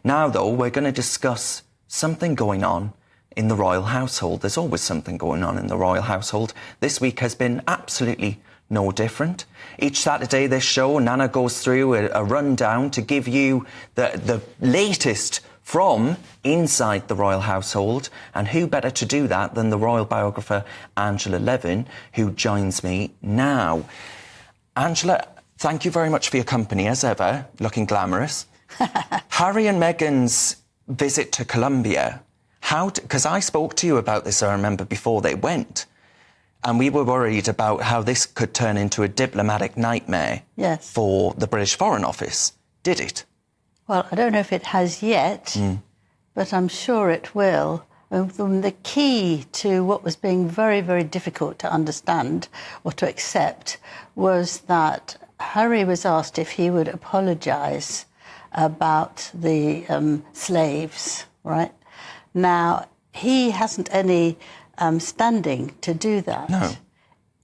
Now, though, we're going to discuss something going on in the royal household. There's always something going on in the royal household. This week has been absolutely no different. Each Saturday, this show, Nana goes through a rundown to give you the latest from inside the royal household. And who better to do that than the royal biographer Angela Levin, who joins me now. Angela, thank you very much for your company, as ever, looking glamorous. Harry and Meghan's visit to Colombia, because I spoke to you about this, I remember, before they went, and we were worried about how this could turn into a diplomatic nightmare for the British Foreign Office. Did it? Well, I don't know if it has yet, but I'm sure it will. The key to what was being very, very difficult to understand or to accept was that Harry was asked if he would apologise about the slaves, right? Now, he hasn't any standing to do that. No.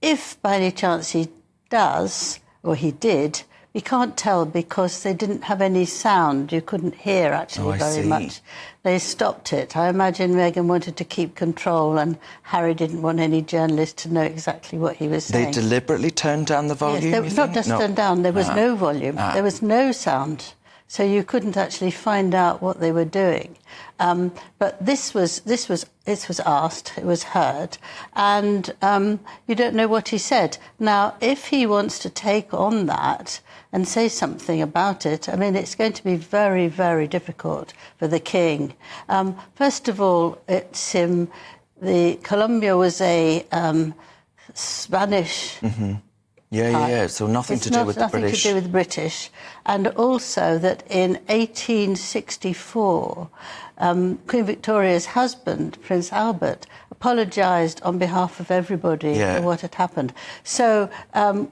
If by any chance he does, or he did, we can't tell because they didn't have any sound. You couldn't hear, actually, very much. They stopped it. I imagine Meghan wanted to keep control and Harry didn't want any journalist to know exactly what he was saying. They deliberately turned down the volume, Yes, not just turned down, there was no volume. There was no sound. So you couldn't actually find out what they were doing. But this was asked, it was heard, and you don't know what he said. Now, if he wants to take on that and say something about it, I mean, it's going to be very, very difficult for the king. First of all, it's Colombia was a Spanish. So nothing to do with the British. Nothing to do with the British. And also that in 1864, Queen Victoria's husband, Prince Albert, apologised on behalf of everybody for what had happened. So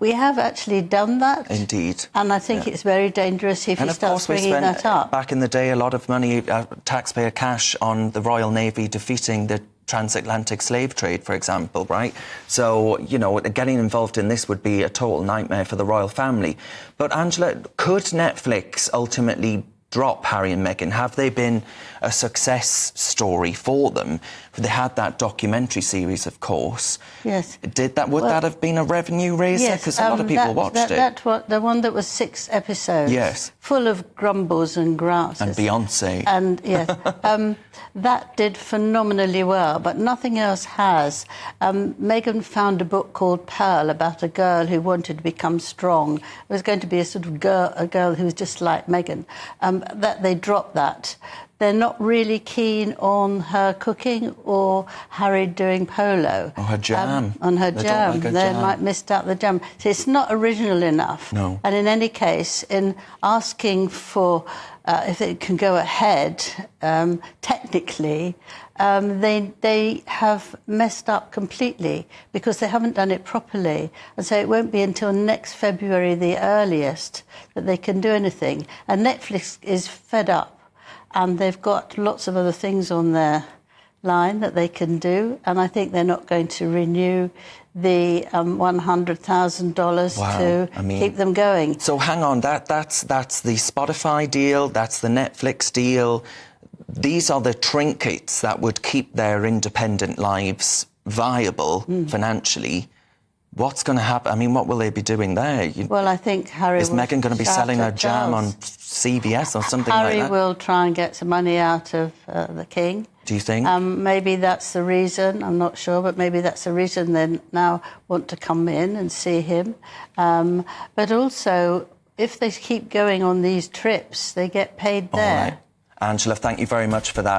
we have actually done that. Indeed. And I think it's very dangerous if he starts bringing that up. Back in the day, a lot of money, taxpayer cash, on the Royal Navy defeating the transatlantic slave trade, for example, right? So, you know, getting involved in this would be a total nightmare for the royal family. But, Angela, could Netflix ultimately drop Harry and Meghan? Have they been a success story for them? They had that documentary series, of course. Yes. Would that have been a revenue raiser? Because a lot of people watched it. The one that was 6 episodes. Yes. Full of grumbles and grouses. And Beyonce. And, yes. That did phenomenally well, but nothing else has. Meghan found a book called Pearl about a girl who wanted to become strong. It was going to be a sort of a girl who was just like Meghan. That they dropped that. They're not really keen on her cooking or Harry doing polo. Or her jam. On her jam. They They might missed out the jam. So it's not original enough. No. And in any case, in asking for if it can go ahead, technically, they have messed up completely because they haven't done it properly. And so it won't be until next February, the earliest, that they can do anything. And Netflix is fed up. And they've got lots of other things on their line that they can do. And I think they're not going to renew the $100,000 to keep them going. So hang on, that's the Spotify deal, that's the Netflix deal. These are the trinkets that would keep their independent lives viable financially. What's going to happen? I mean, what will they be doing there? Well, I think Harry... Is Meghan going to be selling her jam on CBS or something like that? Harry will try and get some money out of the king. Do you think? Maybe that's the reason. I'm not sure, but maybe that's the reason they now want to come in and see him. But also, if they keep going on these trips, they get paid there. All right. Angela, thank you very much for that.